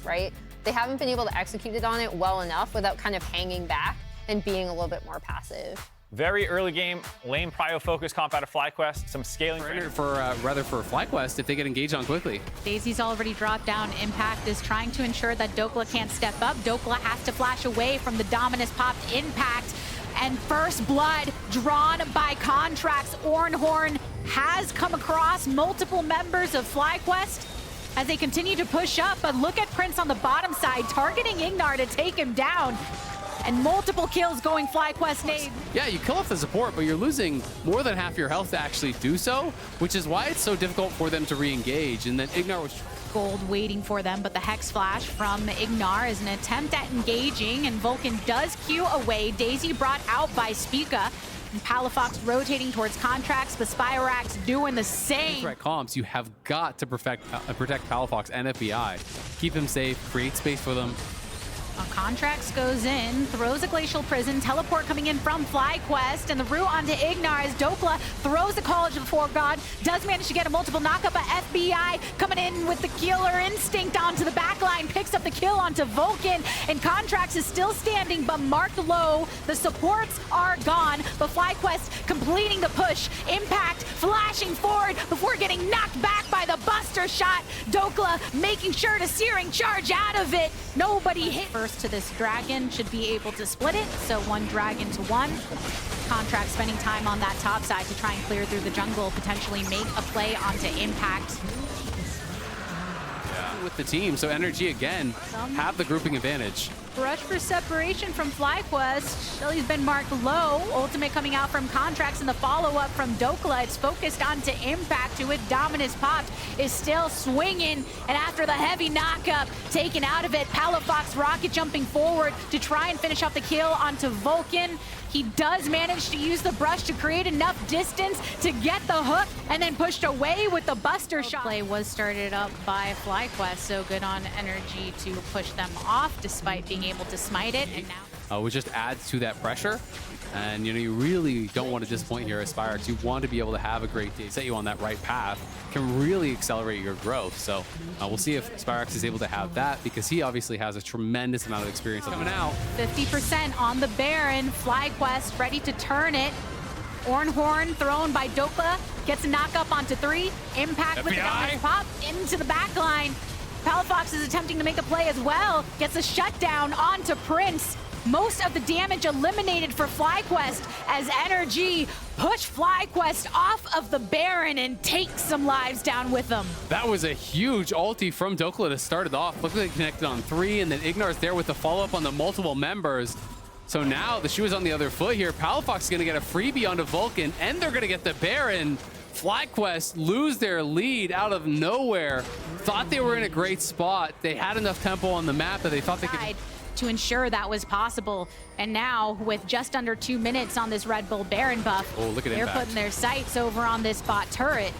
right? They haven't been able to execute it on it well enough without kind of hanging back and being a little bit more passive. Very early game, lane prio focus comp out of FlyQuest, some scaling for FlyQuest if they get engaged on quickly. Daisy's already dropped down. Impact is trying to ensure that Dokla can't step up. Dokla has to flash away from the Dominus popped Impact. And first blood drawn by Contracts. Ornhorn has come across multiple members of FlyQuest as they continue to push up. But look at Prince on the bottom side, targeting Ignar to take him down. And multiple kills going FlyQuest nade. Yeah, you kill off the support, but you're losing more than half your health to actually do so, which is why it's so difficult for them to re-engage. And then Ignar was... Gold waiting for them, but the Hex Flash from Ignar is an attempt at engaging, and Vulcan does queue away. Daisy brought out by Spica. And Palafox rotating towards Contracts, the Spirax doing the same. Correct comps, you have got to protect Palafox and FBI. Keep him safe, create space for them. Contracts goes in, throws a Glacial Prison, teleport coming in from FlyQuest, and the route onto Ignar as Dokla throws the College of the Four God, does manage to get a multiple knockup, but FBI coming in with the Killer Instinct onto the backline, picks up the kill onto Vulcan, and Contracts is still standing, but marked low. The supports are gone, but FlyQuest completing the push. Impact flashing forward before getting knocked back by the Buster shot. Dokla making sure to Searing Charge out of it. Nobody hit. First to this Dragon, should be able to split it, so one Dragon to one. Contract spending time on that top side to try and clear through the jungle, potentially make a play onto Impact. Yeah. With the team, so NRG again have the grouping advantage. Rush for separation from FlyQuest. Shelly's been marked low. Ultimate coming out from Contracts and the follow-up from Dokla. It's focused onto Impact, who with Dominus popped is still swinging. And after the heavy knockup taken out of it, Palafox rocket jumping forward to try and finish off the kill onto Vulcan. He does manage to use the brush to create enough distance to get the hook and then pushed away with the Buster shot. Play was started up by FlyQuest, so good on NRG to push them off despite being able to smite it. And now which just adds to that pressure. And you really don't want to disappoint here as Spirax. You want to be able to have a great day, set you on that right path, can really accelerate your growth. So we'll see if Spirax is able to have that, because he obviously has a tremendous amount of experience coming out. 50% on the Baron. FlyQuest ready to turn it. Ornhorn thrown by Dokla, gets a knock up onto 3. Impact with the Dominus pop into the back line. Palafox is attempting to make a play as well. Gets a shutdown onto Prince. Most of the damage eliminated for FlyQuest as NRG push FlyQuest off of the Baron and take some lives down with them. That was a huge ulti from Dokla to start it off. Looked like they connected on 3, and then Ignar's there with the follow-up on the multiple members. So now the shoe is on the other foot here. Palafox is going to get a freebie onto Vulcan, and they're going to get the Baron. FlyQuest lose their lead out of nowhere. Thought they were in a great spot. They had enough tempo on the map that they thought they could... to ensure that was possible. And now, with just under 2 minutes on this Red Bull Baron buff, look at they're Impact. putting their sights over on this bot turret.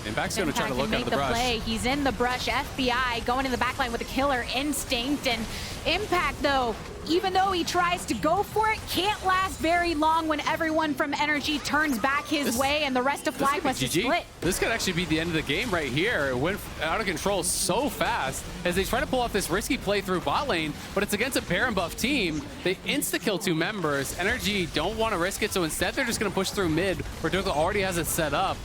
Impact's going to try to look out of the brush. Play. He's in the brush. FBI going in the backline with a Killer Instinct. And Impact, though, even though he tries to go for it, can't last very long when everyone from NRG turns back his way and the rest of FlyQuest is split. This could actually be the end of the game right here. It went out of control so fast as they try to pull off this risky play through bot lane, but it's against a Baron buff team. They insta-kill 2 members. NRG don't want to risk it, so instead they're just going to push through mid, where Dokla already has it set up.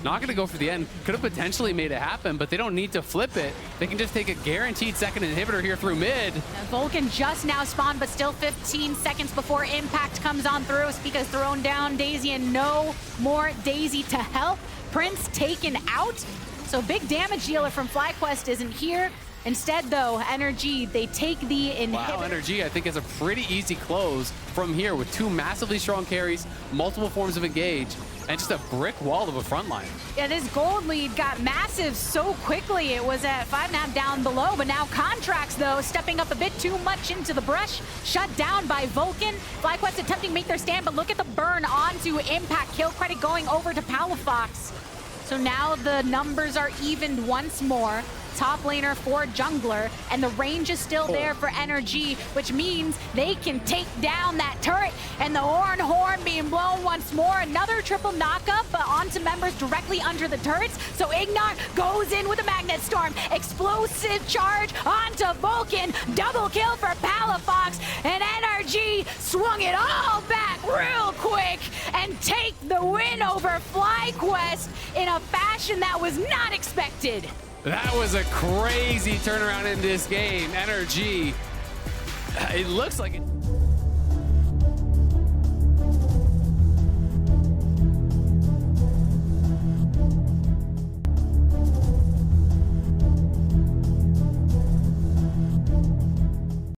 Not going to go for the end. Could have potentially made it happen, but they don't need to flip it. They can just take a guaranteed second inhibitor here through mid. Vulcan just now spawned, but still 15 seconds before Impact comes on through. Spica's thrown down Daisy, and no more Daisy to help. Prince taken out. So big damage dealer from FlyQuest isn't here. Instead, though, NRG, they take the inhibitor. Wow, NRG, I think, has a pretty easy close from here with 2 massively strong carries, multiple forms of engage, and just a brick wall of a front line. Yeah, this gold lead got massive so quickly. It was at 5.5 down below, but now Contracts, though, stepping up a bit too much into the brush, shut down by Vulcan. FlyQuest attempting to make their stand, but look at the burn onto Impact. Kill credit going over to Palafox. So now the numbers are evened once more. top laner for jungler, and the range is still there for NRG, which means they can take down that turret. And the horn being blown once more. Another triple knockup, but onto members directly under the turrets. So Ignar goes in with a Magnet Storm. Explosive charge onto Vulcan. Double kill for Palafox. And NRG swung it all back real quick and take the win over FlyQuest in a fashion that was not expected. That was a crazy turnaround in this game. NRG, it looks like it.